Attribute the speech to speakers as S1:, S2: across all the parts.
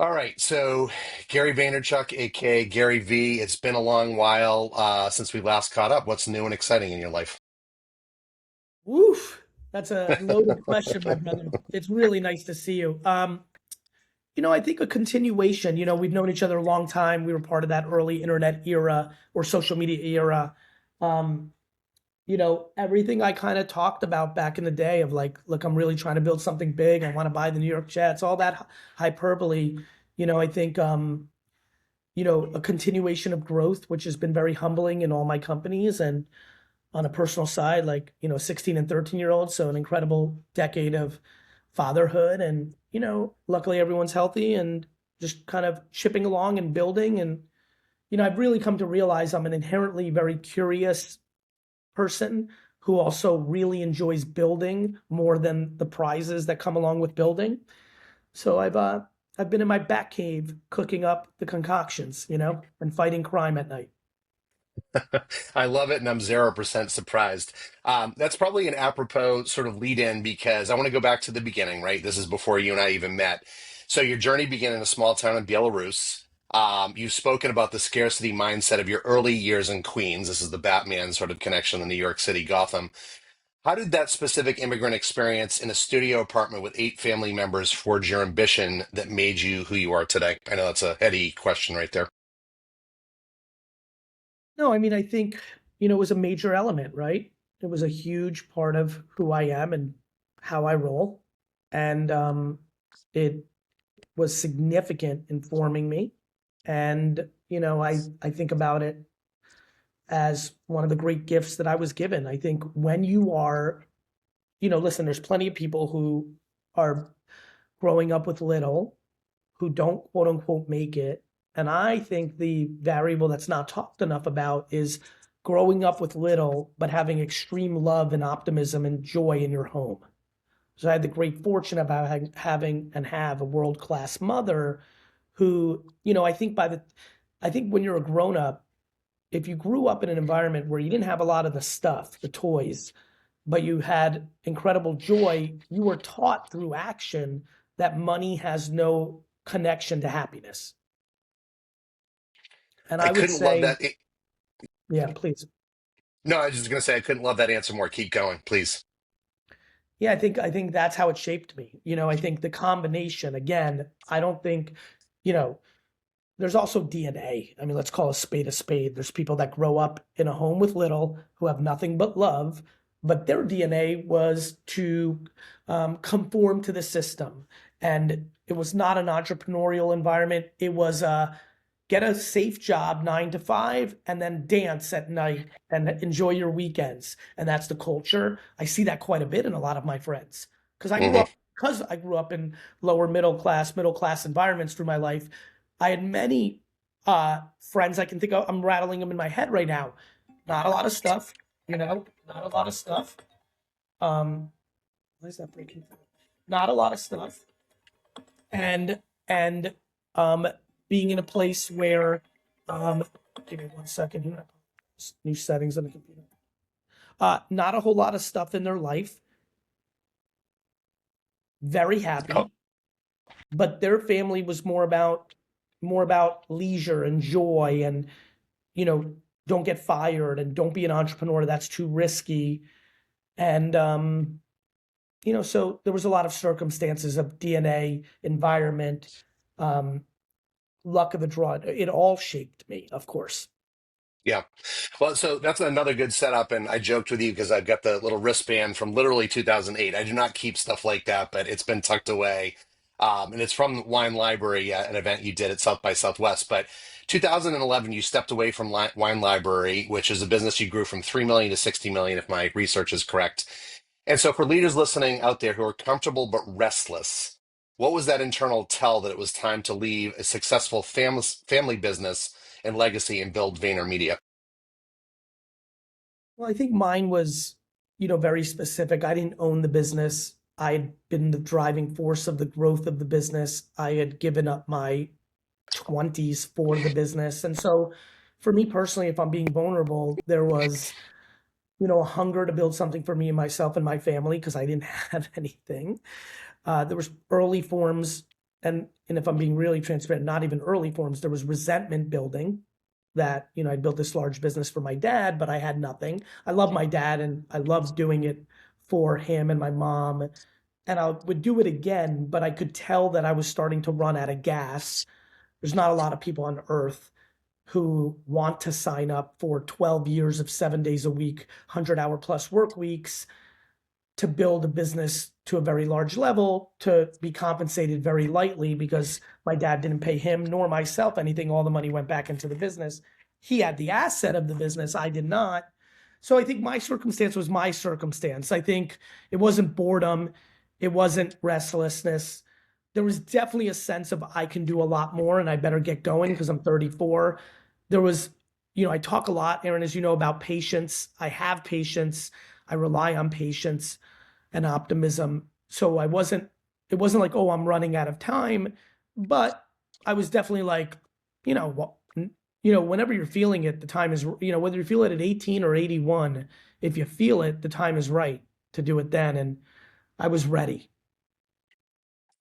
S1: All right, so Gary Vaynerchuk, aka Gary V. It's been a long while since we last caught up. What's new and exciting in your life?
S2: Woof. That's a loaded question, my brother. It's really nice to see you. I think a continuation, we've known each other a long time. We were part of that early internet era or social media era. Um, everything I kind of talked about back in the day of like, look, I'm really trying to build something big. I want to buy the New York Jets, all that hyperbole. I think, a continuation of growth, which has been very humbling in all my companies. And on a personal side, like, 16 and 13-year olds. So an incredible decade of fatherhood. And, luckily everyone's healthy and just kind of chipping along and building. And, I've really come to realize I'm an inherently very curious person who also really enjoys building more than the prizes that come along with building. So I've been in my back cave cooking up the concoctions, and fighting crime at night.
S1: I love it, and I'm 0% surprised. That's probably an apropos sort of lead in because I want to go back to the beginning, right? This is before you and I even met. So your journey began in a small town in Belarus. You've spoken about the scarcity mindset of your early years in Queens. This is the Batman sort of connection in New York City, Gotham. How did that specific immigrant experience in a studio apartment with eight family members forge your ambition that made you who you are today? I know that's a heady question right there.
S2: No, I mean, I think, it was a major element, right? It was a huge part of who I am and how I roll. And it was significant in forming me. And, I think about it as one of the great gifts that I was given. I think when you are, listen, there's plenty of people who are growing up with little who don't quote unquote make it. And I think the variable that's not talked enough about is growing up with little, but having extreme love and optimism and joy in your home. So I had the great fortune of having and have a world class mother who, I think when you're a grown up, if you grew up in an environment where you didn't have a lot of the stuff, the toys, but you had incredible joy, you were taught through action that money has no connection to happiness. And
S1: I
S2: I would
S1: couldn't love
S2: say,
S1: that.
S2: yeah, please.
S1: No, I was just going to say I couldn't love that answer more. Keep going, please.
S2: Yeah, I think that's how it shaped me. I think the combination, again, I don't think, you know, there's also DNA. I mean, let's call a spade a spade. There's people that grow up in a home with little who have nothing but love, but their DNA was to conform to the system. And it was not an entrepreneurial environment. It was get a safe job 9 to 5 and then dance at night and enjoy your weekends. And that's the culture. I see that quite a bit in a lot of my friends
S1: Hmm.
S2: because I grew up in lower middle class environments through my life. I had many friends I can think of. I'm rattling them in my head right now. Not a lot of stuff, not a lot of stuff. Um, why is that breaking? Not a lot of stuff, and and um, being in a place where, um, give me 1 second here. New settings on the computer. Not a whole lot of stuff in their life. Very
S1: Oh,
S2: happy, but their family was more about leisure and joy and you know, don't get fired and don't be an entrepreneur. That's too risky. And, so there was a lot of circumstances of DNA, environment, um, luck of the draw. It all shaped me, of course.
S1: yeah. Well, so that's another good setup. And I joked with you because I've got the little wristband from literally 2008. I do not keep stuff like that, but it's been tucked away. And it's from Wine Library, an event you did at South by Southwest. But 2011, you stepped away from Wine Library, which is a business you grew from 3 million to 60 million, if my research is correct. And so, for leaders listening out there who are comfortable but restless, what was that internal tell that it was time to leave a successful family business and legacy and build VaynerMedia?
S2: Well, I think mine was, very specific. I didn't own the business. I had been the driving force of the growth of the business. I had given up my 20s for the business. And so for me personally, if I'm being vulnerable, there was a hunger to build something for me and myself and my family because I didn't have anything. There was early forms. and if I'm being really transparent, not even early forms, there was resentment building that, I built this large business for my dad, but I had nothing. I love my dad and I loved doing it for him and my mom. And I would do it again, but I could tell that I was starting to run out of gas. There's not a lot of people on earth who want to sign up for 12 years of 7 days a week, 100-hour plus work weeks to build a business to a very large level, to be compensated very lightly because my dad didn't pay him nor myself anything. All the money went back into the business. He had the asset of the business. I did not. So I think my circumstance was my circumstance. I think it wasn't boredom. It wasn't restlessness. There was definitely a sense of I can do a lot more and I better get going because I'm 34. There was, I talk a lot, Aaron, as you know, about patience. I have patience. I rely on patience and optimism. So it wasn't like, oh, I'm running out of time, but I was definitely like, well, whenever you're feeling it, the time is, whether you feel it at 18 or 81, if you feel it, the time is right to do it then. And I was ready.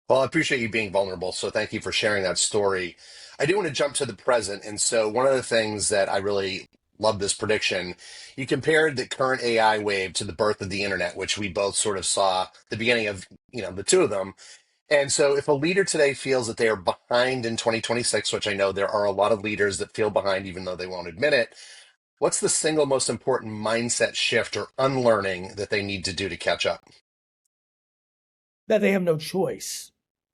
S1: Well, I appreciate you being vulnerable. So thank you for sharing that story. I do want to jump to the present. And so one of the things that I really love this prediction, you compared the current AI wave to the birth of the internet, which we both sort of saw the beginning of, the two of them. And so if a leader today feels that they are behind in 2026, which I know there are a lot of leaders that feel behind, even though they won't admit it, what's the single most important mindset shift or unlearning that they need to do to catch up?
S2: That they have no choice.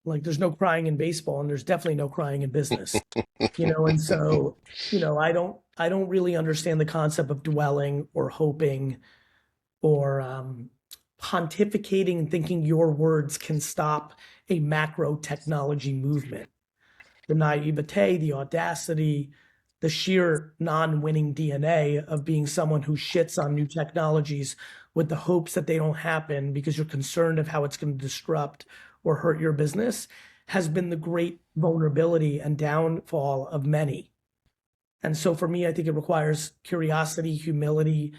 S2: Like there's no crying in baseball and there's definitely no crying in business. And so, I don't really understand the concept of dwelling or hoping or pontificating and thinking your words can stop a macro technology movement. The naivete, the audacity, the sheer non-winning DNA of being someone who shits on new technologies with the hopes that they don't happen because you're concerned of how it's going to disrupt or hurt your business has been the great vulnerability and downfall of many. And so for me, I think it requires curiosity, humility,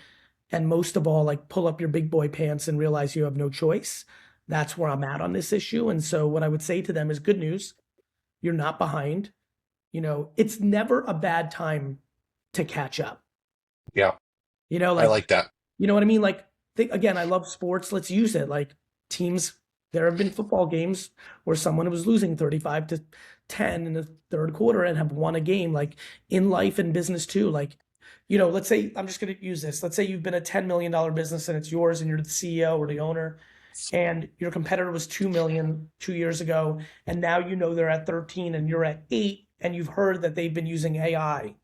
S2: and most of all, like pull up your big boy pants and realize you have no choice. That's where I'm at on this issue. And so what I would say to them is good news. You're not behind. It's never a bad time to catch up.
S1: Yeah, I
S2: Like,
S1: like that.
S2: you know what I mean? Like, again, I love sports. Let's use it. Like teams, there have been football games where someone was losing 35-10 in the third quarter and have won a game. Like in life and business too. Like, let's say I'm just going to use this. Let's say you've been a $10 million business and it's yours and you're the CEO or the owner and your competitor was 2 million 2 years ago. And now, they're at 13 and you're at 8 and you've heard that they've been using AI.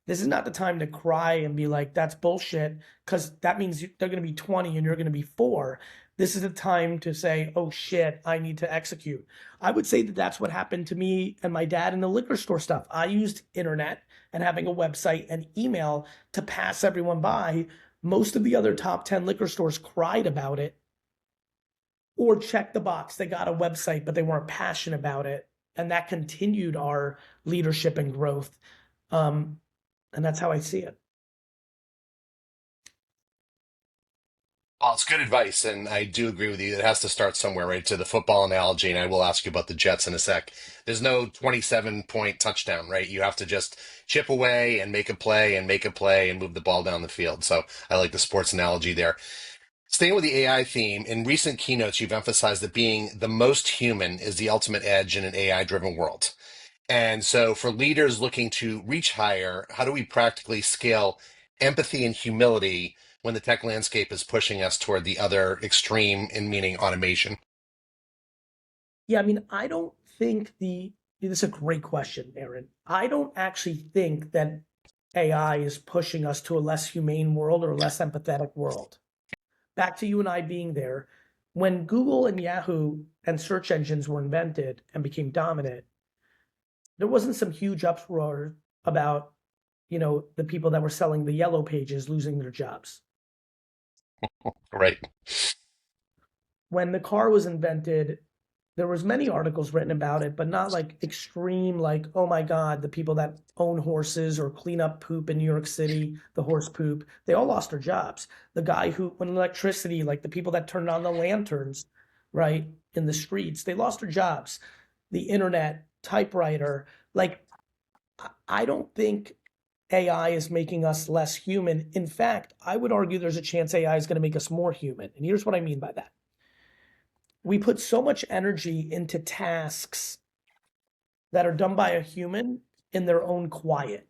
S2: This is not the time to cry and be like, that's bullshit, because that means they're going to be 20 and you're going to be 4. This is the time to say, oh shit, I need to execute. I would say that that's what happened to me and my dad in the liquor store stuff. I used internet and having a website and email to pass everyone by. Most of the other top 10 liquor stores cried about it or checked the box. They got a website, but they weren't passionate about it. And that continued our leadership and growth. And that's how I see it.
S1: Well, it's good advice, and I do agree with you. It has to start somewhere, right? To the football analogy, and I will ask you about the Jets in a sec. There's no 27-point touchdown, right? You have to just chip away and make a play and make a play and move the ball down the field. So I like the sports analogy there. Staying with the AI theme, in recent keynotes, you've emphasized that being the most human is the ultimate edge in an AI-driven world. And so, for leaders looking to reach higher, how do we practically scale empathy and humility when the tech landscape is pushing us toward the other extreme in meaning automation?
S2: Yeah, I mean, I don't think this is a great question, Aaron. I don't actually think that AI is pushing us to a less humane world or a less empathetic world. Back to you and I being there. When Google and Yahoo and search engines were invented and became dominant, there wasn't some huge uproar about, the people that were selling the yellow pages losing their jobs.
S1: Right.
S2: When the car was invented, there was many articles written about it, but not like extreme, like, oh my God, the people that own horses or clean up poop in New York City, the horse poop, they all lost their jobs. The guy who, when electricity, like the people that turned on the lanterns, right, in the streets, they lost their jobs. the internet, typewriter. Like, I don't think AI is making us less human. In fact, I would argue there's a chance AI is going to make us more human. And here's what I mean by that. We put so much energy into tasks that are done by a human in their own quiet,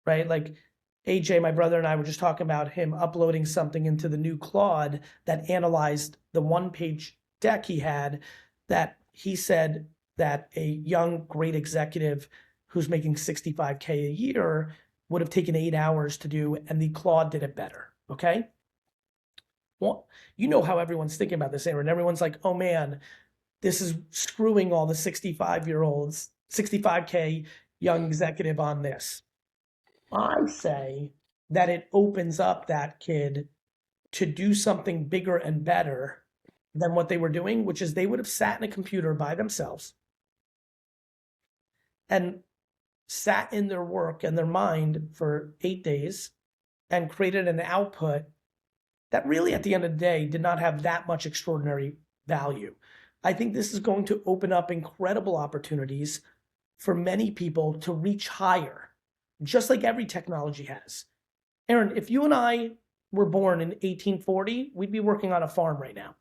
S2: right? Like AJ, my brother, and I were just talking about him uploading something into the new Claude that analyzed the one-page deck he had, that he said that a young, great executive who's making 65K a year would have taken 8 hours to do, and the Claude did it better. Okay. Well, you know how everyone's thinking about this, Aaron. Everyone's like, oh man, this is screwing all the 65-year-olds, 65K young executive on this. I say that it opens up that kid to do something bigger and better than what they were doing, which is they would have sat in a computer by themselves and sat in their work and their mind for 8 days and created an output that really, at the end of the day, did not have that much extraordinary value. I think this is going to open up incredible opportunities for many people to reach higher, just like every technology has. Aaron, if you and I were born in 1840, we'd be working on a farm right now.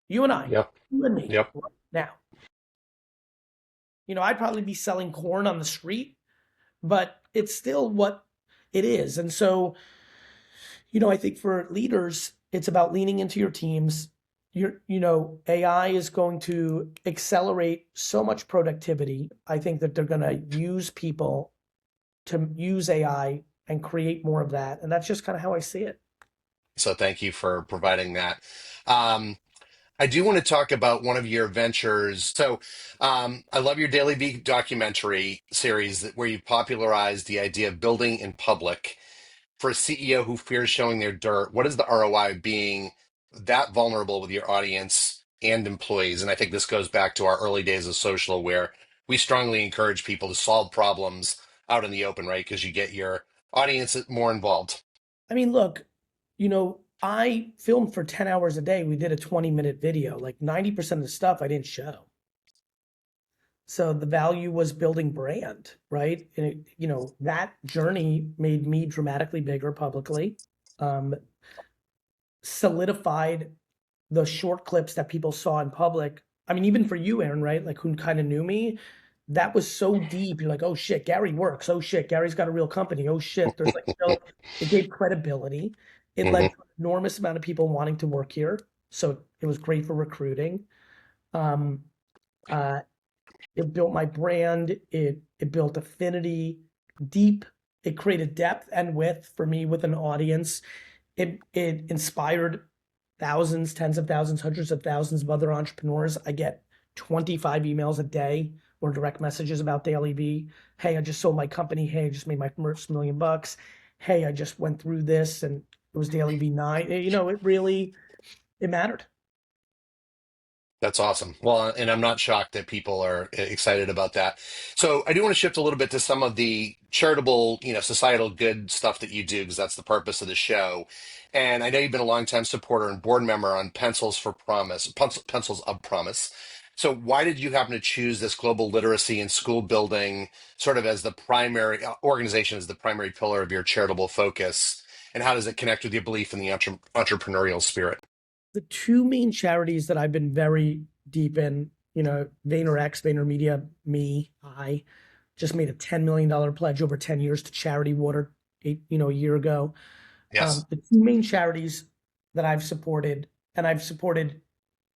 S2: You and I,
S1: Yep.
S2: you and me,
S1: Yep.
S2: right now. I'd probably be selling corn on the street, but it's still what it is. And so, I think for leaders, it's about leaning into your teams. AI is going to accelerate so much productivity. I think that they're going to use people to use AI and create more of that. And that's just kind of how I see it.
S1: So thank you for providing that. Um, I do want to talk about one of your ventures. So, I love your DailyVee documentary series where you popularized the idea of building in public. For a CEO who fears showing their dirt, what is the ROI of being that vulnerable with your audience and employees? And I think this goes back to our early days of social, where we strongly encourage people to solve problems out in the open, right? Because you get your audience more involved.
S2: I mean, look, I filmed for 10 hours a day. We did a 20-minute video. Like 90% of the stuff I didn't show. So the value was building brand, right? And that journey made me dramatically bigger publicly, um, solidified the short clips that people saw in public. I mean, even for you, Aaron, right? Like, who kind of knew me, that was so deep. You're like, oh shit, Gary works. Oh shit, Gary's got a real company. Oh shit, there's like, it gave credibility. It led
S1: Hmm.
S2: to an enormous amount of people wanting to work here. So it was great for recruiting. Um, uh, it built my brand. It built affinity, deep. It created depth and width for me with an audience. It inspired thousands, tens of thousands, hundreds of thousands of other entrepreneurs. I get 25 emails a day or direct messages about DailyVee. Hey, I just sold my company. Hey, I just made my first $1 million. Hey, I just went through this and it was DailyVee 9. It really, it mattered.
S1: That's awesome. Well, and I'm not shocked that people are excited about that. So I do want to shift a little bit to some of the charitable, societal good stuff that you do, because that's the purpose of the show. And I know you've been a longtime supporter and board member on Pencils of Promise. So why did you happen to choose this global literacy and school building sort of as the primary organization, as the primary pillar of your charitable focus? And how does it connect with your belief in the entrepreneurial spirit?
S2: The two main charities that I've been very deep in, VaynerX, VaynerMedia, I just made a $10 million pledge over 10 years to Charity Water, a year ago.
S1: Yes.
S2: The two main charities that I've supported, and I've supported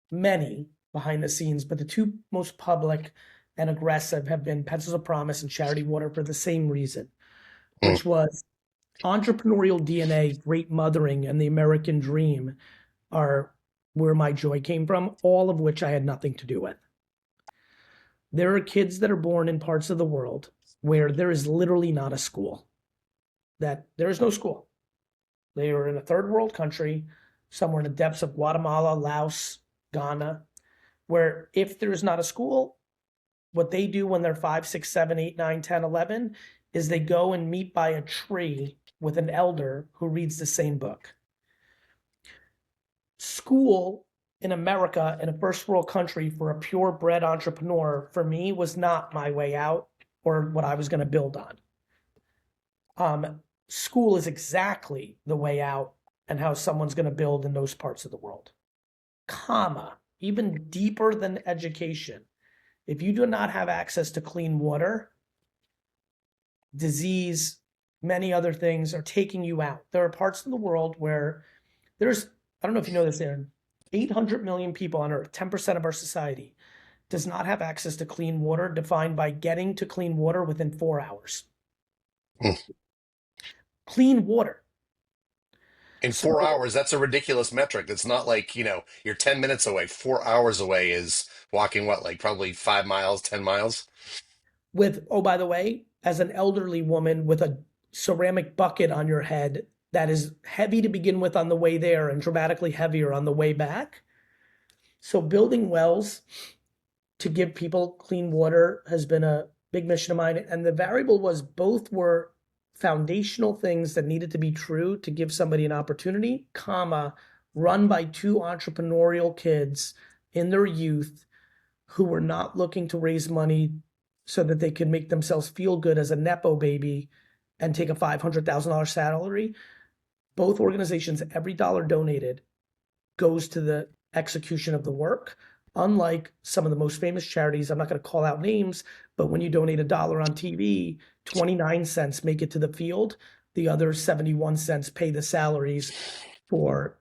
S2: many behind the scenes, but the two most public and aggressive have been Pencils of Promise and Charity Water for the same reason,
S1: Mm.
S2: which was entrepreneurial DNA, great mothering, and the American dream are where my joy came from, all of which I had nothing to do with. There are kids that are born in parts of the world where there is literally not a school, that there is no school. They are in a third world country, somewhere in the depths of Guatemala, Laos, Ghana, where if there is not a school, what they do when they're 5, 6, 7, 8, 9, 10, 11 is they go and meet by a tree with an elder who reads the same book. School in America, in a first world country, for a purebred entrepreneur, for me, was not my way out or what I was going to build on. School is exactly the way out and how someone's going to build in those parts of the world. Comma, even deeper than education. If you do not have access to clean water, disease, many other things are taking you out. There are parts of the world where there's, I don't know if you know this, Aaron, 800 million people on Earth, 10% of our society, does not have access to clean water, defined by getting to clean water within 4 hours.
S1: Hmm.
S2: Clean water.
S1: In
S2: So
S1: 4 hours, that's a ridiculous metric. It's not like, you're 10 minutes away. 4 hours away is walking what, like probably 5 miles, 10 miles?
S2: with, oh, by the way, as an elderly woman with a ceramic bucket on your head that is heavy to begin with on the way there and dramatically heavier on the way back. So building wells to give people clean water has been a big mission of mine. And the variable was both were foundational things that needed to be true to give somebody an opportunity, comma, run by two entrepreneurial kids in their youth who were not looking to raise money so that they could make themselves feel good as a Nepo baby and take a $500,000 salary. Both organizations, every dollar donated goes to the execution of the work. Unlike some of the most famous charities, I'm not going to call out names, but when you donate $1 on TV, 29 cents make it to the field. The other 71 cents pay the salaries for,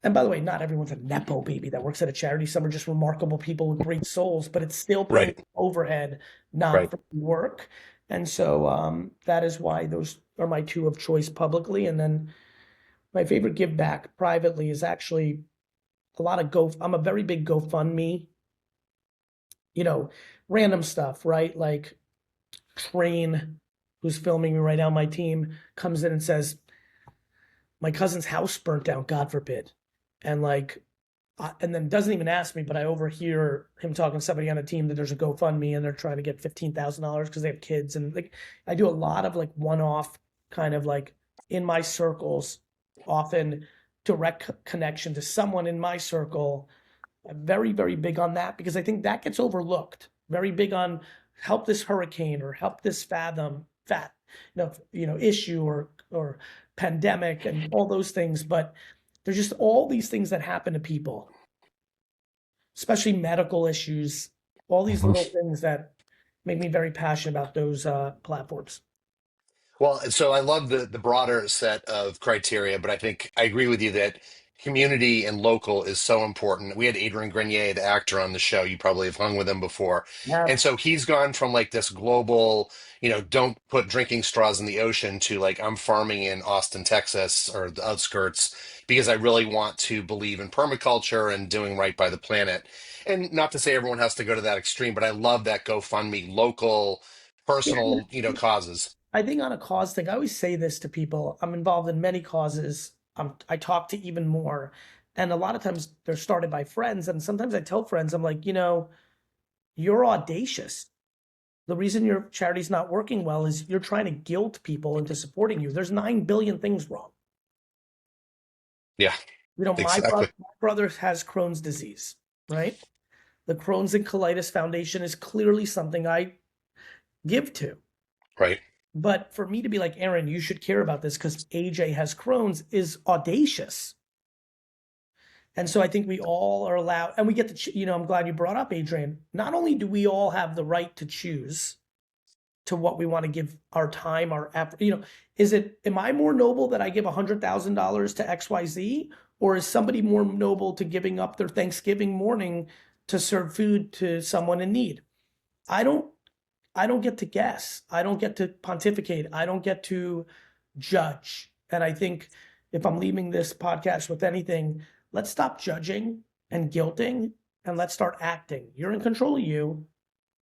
S2: and by the way, not everyone's a Nepo baby that works at a charity. Some are just remarkable people with great souls, but it's still paying
S1: Right,
S2: overhead, not
S1: right.
S2: for work. And so that is why those are my two of choice publicly. And then my favorite give back privately is actually a lot of I'm a very big GoFundMe, you know, random stuff, right? Like Train, who's filming me right now, my team, comes in and says, my cousin's house burnt down, God forbid. And like, and then doesn't even ask me, but I overhear him talking to somebody on a team that there's a GoFundMe and they're trying to get $15,000 because they have kids. And like, I do a lot of like one-off kind of like in my circles, often direct connection to someone in my circle. I'm very, very big on that because I think that gets overlooked. Very big on help this hurricane or help this issue or pandemic and all those things. But there's just all these things that happen to people, especially medical issues, all these
S1: Mhm.
S2: little things that make me very passionate about those platforms.
S1: Well, so I love the broader set of criteria, but I think I agree with you that community and local is so important. We had Adrian Grenier, the actor, on the show. You probably have hung with him before. And
S2: Yes.
S1: so he's gone from like this global, don't put drinking straws in the ocean to like I'm farming in Austin, Texas, or the outskirts because I really want to believe in permaculture and doing right by the planet. And not to say everyone has to go to that extreme, but I love that GoFundMe local,
S2: Yeah,
S1: personal, causes.
S2: I think on a cause thing, I always say this to people. I'm involved in many causes. I talk to even more. And a lot of times they're started by friends. And sometimes I tell friends, I'm like, you're audacious. The reason your charity's not working well is you're trying to guilt people into supporting you. There's 9 billion things wrong.
S1: Yeah,
S2: My
S1: exactly.
S2: brother has Crohn's disease, right? The Crohn's and Colitis Foundation is clearly something I give to.
S1: Right.
S2: But for me to be like, Aaron, you should care about this because AJ has Crohn's is audacious. And so I think we all are allowed, and we get to, I'm glad you brought up Adrian. Not only do we all have the right to choose to what we want to give our time, our effort, am I more noble that I give $100,000 to XYZ? Or is somebody more noble to giving up their Thanksgiving morning to serve food to someone in need? I don't I don't get to guess. I don't get to pontificate. I don't get to judge. And I think if I'm leaving this podcast with anything, let's stop judging and guilting and let's start acting. You're in control of you.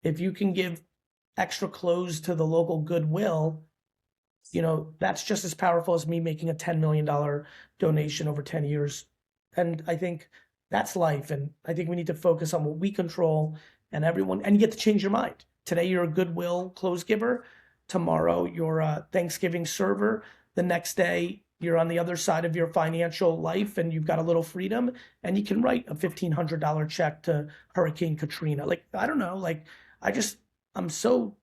S2: If you can give extra clothes to the local Goodwill, that's just as powerful as me making a $10 million donation over 10 years. And I think that's life. And I think we need to focus on what we control and you get to change your mind. Today, you're a Goodwill clothes giver. Tomorrow, you're a Thanksgiving server. The next day, you're on the other side of your financial life and you've got a little freedom and you can write a $1,500 check to Hurricane Katrina. Like, I don't know, like, I just, I'm so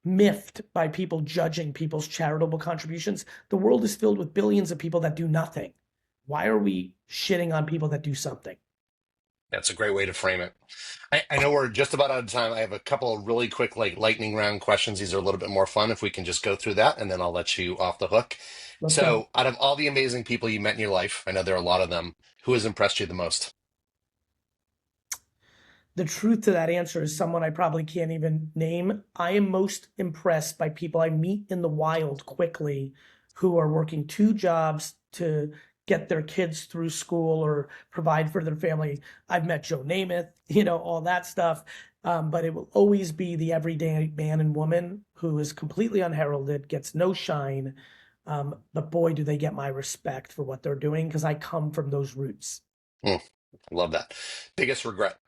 S2: miffed by people judging people's charitable contributions. The world is filled with billions of people that do nothing. Why are we shitting on people that do something?
S1: That's a great way to frame it. I know we're just about out of time. I have a couple of really quick, like lightning round questions. These are a little bit more fun if we can just go through that, and then I'll let you off the hook.
S2: Let's go.
S1: So, out of all the amazing people you met in your life, I know there are a lot of them, who has impressed you the most?
S2: The truth to that answer is someone I probably can't even name. I am most impressed by people I meet in the wild quickly who are working two jobs to get their kids through school or provide for their family. I've met Joe Namath, all that stuff. But it will always be the everyday man and woman who is completely unheralded, gets no shine. But boy, do they get my respect for what they're doing because I come from those roots.
S1: Hmm, love that. Biggest regret?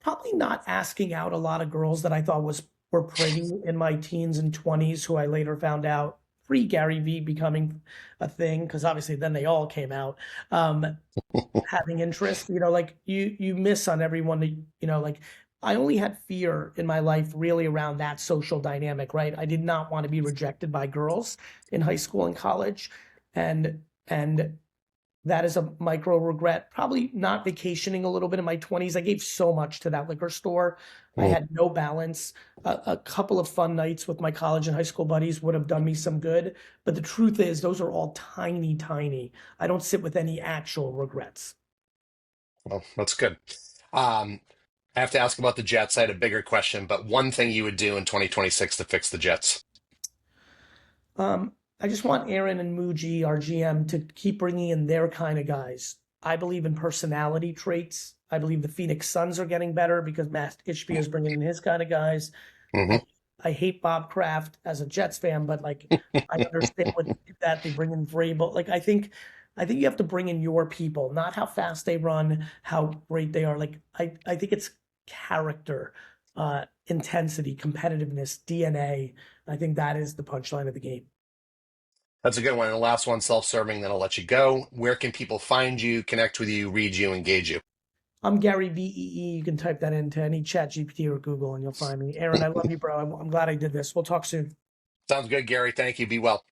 S2: Probably not asking out a lot of girls that I thought were pretty in my teens and 20s who I later found out pre GaryVee becoming a thing because obviously then they all came out having interest. Like you miss on everyone that like I only had fear in my life really around that social dynamic, right? I did not want to be rejected by girls in high school and college, and that is a micro regret. Probably not vacationing a little bit in my 20s. I gave so much to that liquor store. I
S1: Hmm.
S2: had no balance. A couple of fun nights with my college and high school buddies would have done me some good. But the truth is, those are all tiny, tiny. I don't sit with any actual regrets.
S1: Well, that's good. Um, I have to ask about the Jets. I had a bigger question, but one thing you would do in 2026 to fix the Jets?
S2: I just want Aaron and Muji, our GM, to keep bringing in their kind of guys. I believe in personality traits. I believe the Phoenix Suns are getting better because Matt Ishbia is bringing in his kind of guys.
S1: Hmm.
S2: I, I hate Bob Kraft as a Jets fan, but like I understand what that they bring in Vrabel. Like I think you have to bring in your people, not how fast they run, how great they are. Like I think it's character, intensity, competitiveness, DNA. I think that is the punchline of the game.
S1: That's a good one. And the last one, self-serving, then I'll let you go. Where can people find you, connect with you, read you, engage you?
S2: I'm Gary VEE. You can type that into any chat GPT or Google and you'll find me. Aaron, I love you, bro. I'm glad I did this. We'll talk soon.
S1: Sounds good, Gary. Thank you. Be well.